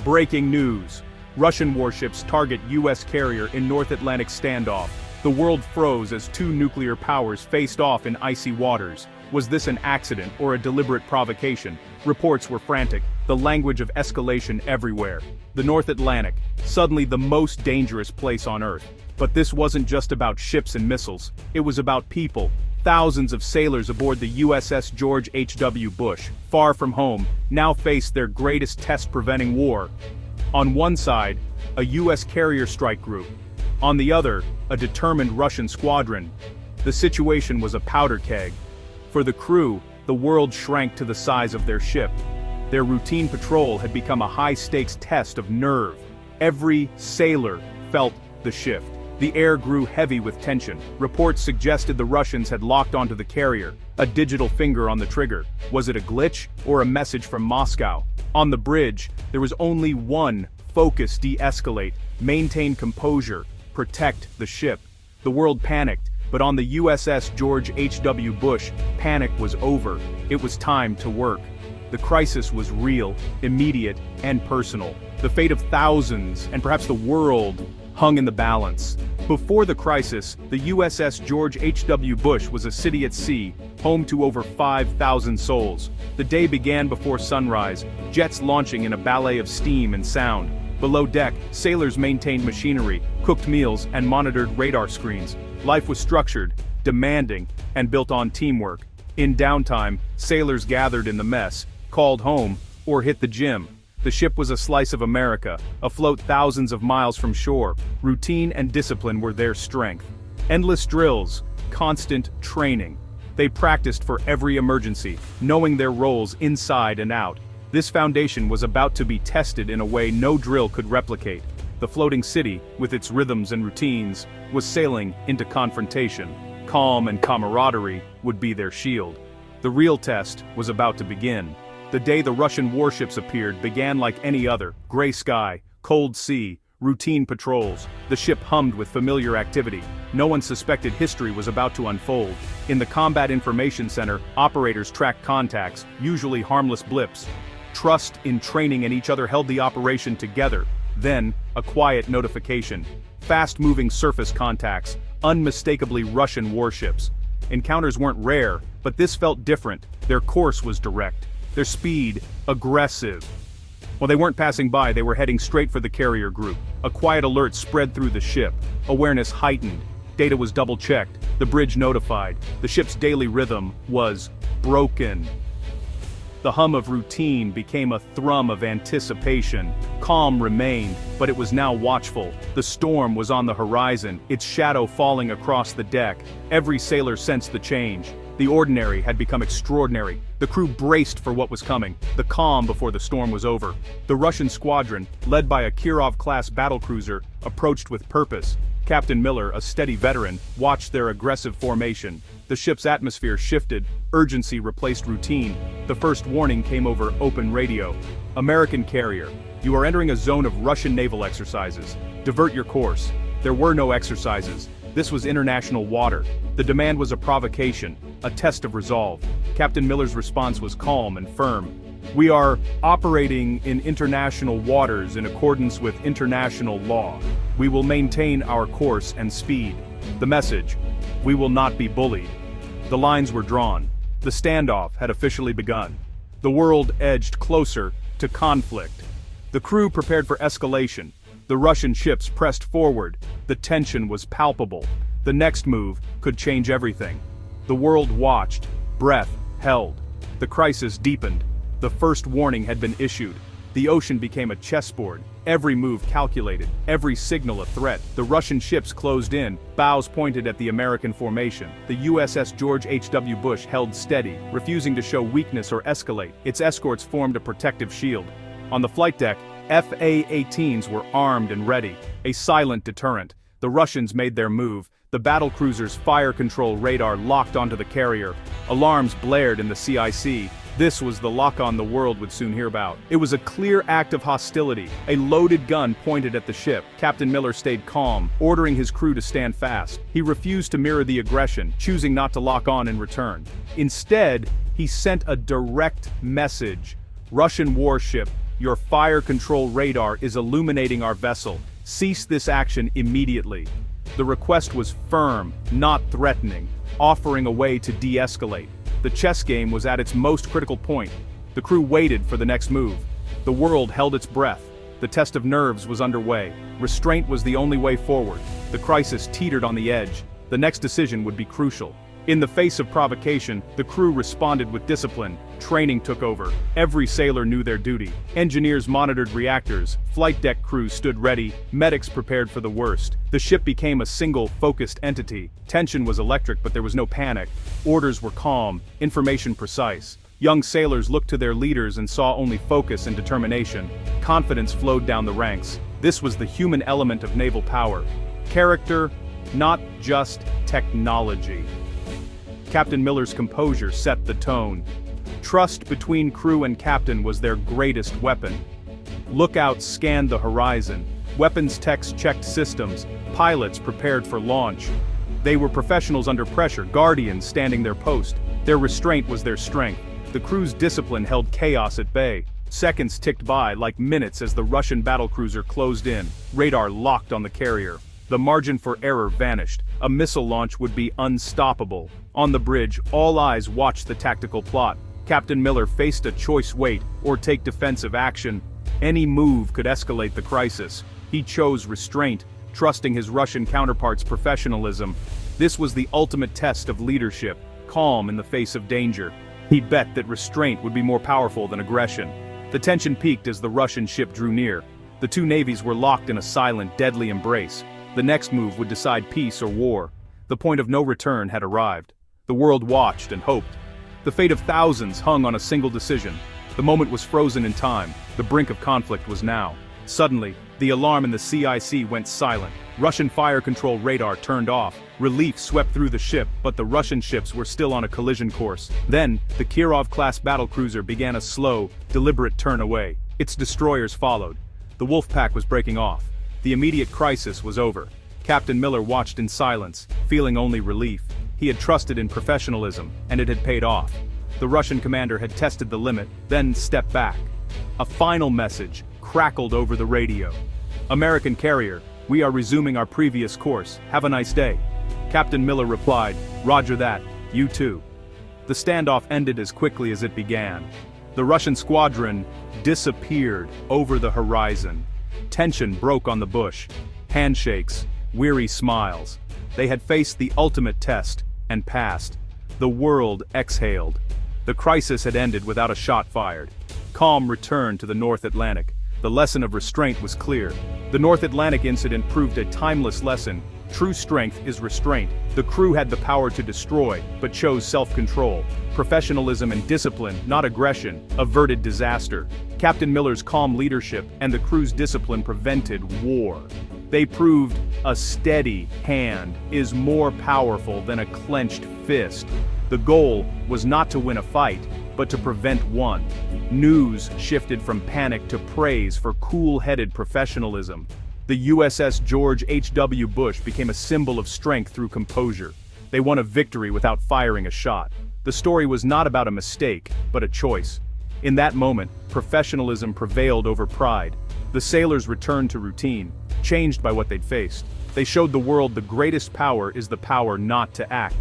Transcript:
Breaking news. Russian warships target U.S. carrier in North Atlantic standoff. The world froze as two nuclear powers faced off in icy waters. Was this an accident or a deliberate provocation? Reports were frantic, the language of escalation everywhere. The North Atlantic, suddenly the most dangerous place on Earth. But this wasn't just about ships and missiles. It was about people. Thousands of sailors aboard the USS George H.W. Bush, far from home, now faced their greatest test preventing war. On one side, a U.S. carrier strike group. On the other, a determined Russian squadron. The situation was a powder keg. For the crew, the world shrank to the size of their ship. Their routine patrol had become a high-stakes test of nerve. Every sailor felt the shift. The air grew heavy with tension. Reports suggested the Russians had locked onto the carrier, a digital finger on the trigger. Was it a glitch or a message from Moscow? On the bridge, there was only one focus: de-escalate, maintain composure, protect the ship. The world panicked, but on the USS George H.W. Bush, panic was over. It was time to work. The crisis was real, immediate, and personal. The fate of thousands, and perhaps the world, hung in the balance. Before the crisis, the USS George H.W. Bush was a city at sea, home to over 5,000 souls. The day began before sunrise, jets launching in a ballet of steam and sound. Below deck, sailors maintained machinery, cooked meals, and monitored radar screens. Life was structured, demanding, and built on teamwork. In downtime, sailors gathered in the mess, called home, or hit the gym. The ship was a slice of America, afloat thousands of miles from shore. Routine and discipline were their strength. Endless drills, constant training. They practiced for every emergency, knowing their roles inside and out. This foundation was about to be tested in a way no drill could replicate. The floating city, with its rhythms and routines, was sailing into confrontation. Calm and camaraderie would be their shield. The real test was about to begin. The day the Russian warships appeared began like any other: gray sky, cold sea, routine patrols. The ship hummed with familiar activity. No one suspected history was about to unfold. In the Combat Information Center, operators tracked contacts, usually harmless blips. Trust in training and each other held the operation together. Then, a quiet notification. Fast-moving surface contacts, unmistakably Russian warships. Encounters weren't rare, but this felt different. Their course was direct. Their speed, aggressive. While they weren't passing by, they were heading straight for the carrier group. A quiet alert spread through the ship. Awareness heightened. Data was double-checked. The bridge notified. The ship's daily rhythm was broken. The hum of routine became a thrum of anticipation. Calm remained, but it was now watchful. The storm was on the horizon, its shadow falling across the deck. Every sailor sensed the change. The ordinary had become extraordinary. The crew braced for what was coming, the calm before the storm was over. The Russian squadron, led by a Kirov-class battlecruiser, approached with purpose. Captain Miller, a steady veteran, watched their aggressive formation. The ship's atmosphere shifted, urgency replaced routine. The first warning came over open radio. American carrier, you are entering a zone of Russian naval exercises. Divert your course. There were no exercises. This was international water. The demand was a provocation, a test of resolve. Captain Miller's response was calm and firm. We are operating in international waters in accordance with international law. We will maintain our course and speed. The message: we will not be bullied. The lines were drawn. The standoff had officially begun. The world edged closer to conflict. The crew prepared for escalation. The Russian ships pressed forward. The tension was palpable. The next move could change everything. The world watched, breath held. The crisis deepened. The first warning had been issued. The ocean became a chessboard. Every move calculated, every signal a threat. The Russian ships closed in, bows pointed at the American formation. The USS George H.W. Bush held steady, refusing to show weakness or escalate. Its escorts formed a protective shield. On the flight deck, FA-18s were armed and ready, a silent deterrent. The Russians made their move. The battlecruiser's fire control radar locked onto the carrier. Alarms blared in the CIC. This was the lock-on the world would soon hear about. It was a clear act of hostility. A loaded gun pointed at the ship. Captain Miller stayed calm, ordering his crew to stand fast. He refused to mirror the aggression, choosing not to lock on in return. Instead, he sent a direct message. Russian warship, your fire control radar is illuminating our vessel. Cease this action immediately." The request was firm, not threatening, offering a way to de-escalate. The chess game was at its most critical point. The crew waited for the next move. The world held its breath. The test of nerves was underway. Restraint was the only way forward. The crisis teetered on the edge. The next decision would be crucial. In the face of provocation, the crew responded with discipline. Training took over. Every sailor knew their duty. Engineers monitored reactors. Flight deck crews stood ready. Medics prepared for the worst. The ship became a single, focused entity. Tension was electric, but there was no panic. Orders were calm, information precise. Young sailors looked to their leaders and saw only focus and determination. Confidence flowed down the ranks. This was the human element of naval power. Character, not just technology. Captain Miller's composure set the tone. Trust between crew and captain was their greatest weapon. Lookouts scanned the horizon. Weapons techs checked systems. Pilots prepared for launch. They were professionals under pressure, guardians standing their post. Their restraint was their strength. The crew's discipline held chaos at bay. Seconds ticked by like minutes as the Russian battlecruiser closed in. Radar locked on the carrier. The margin for error vanished. A missile launch would be unstoppable. On the bridge, all eyes watched the tactical plot. Captain Miller faced a choice: wait or take defensive action. Any move could escalate the crisis. He chose restraint, trusting his Russian counterpart's professionalism. This was the ultimate test of leadership, calm in the face of danger. He bet that restraint would be more powerful than aggression. The tension peaked as the Russian ship drew near. The two navies were locked in a silent, deadly embrace. The next move would decide peace or war. The point of no return had arrived. The world watched and hoped. The fate of thousands hung on a single decision. The moment was frozen in time. The brink of conflict was now. Suddenly, the alarm in the CIC went silent. Russian fire control radar turned off. Relief swept through the ship, but the Russian ships were still on a collision course. Then, the Kirov-class battlecruiser began a slow, deliberate turn away. Its destroyers followed. The wolf pack was breaking off. The immediate crisis was over. Captain Miller watched in silence, feeling only relief. He had trusted in professionalism, and it had paid off. The Russian commander had tested the limit, then stepped back. A final message crackled over the radio. "American carrier, we are resuming our previous course. Have a nice day." Captain Miller replied, "Roger that, you too." The standoff ended as quickly as it began. The Russian squadron disappeared over the horizon. Tension broke on the bush. Handshakes, weary smiles. They had faced the ultimate test and passed. The world exhaled. The crisis had ended without a shot fired. Calm returned to the North Atlantic. The lesson of restraint was clear. The North Atlantic incident proved a timeless lesson. True strength is restraint. The crew had the power to destroy, but chose self-control. Professionalism and discipline, not aggression, averted disaster. Captain Miller's calm leadership and the crew's discipline prevented war. They proved a steady hand is more powerful than a clenched fist. The goal was not to win a fight, but to prevent one. News shifted from panic to praise for cool-headed professionalism. The USS George H.W. Bush became a symbol of strength through composure. They won a victory without firing a shot. The story was not about a mistake, but a choice. In that moment, professionalism prevailed over pride. The sailors returned to routine, changed by what they'd faced. They showed the world the greatest power is the power not to act.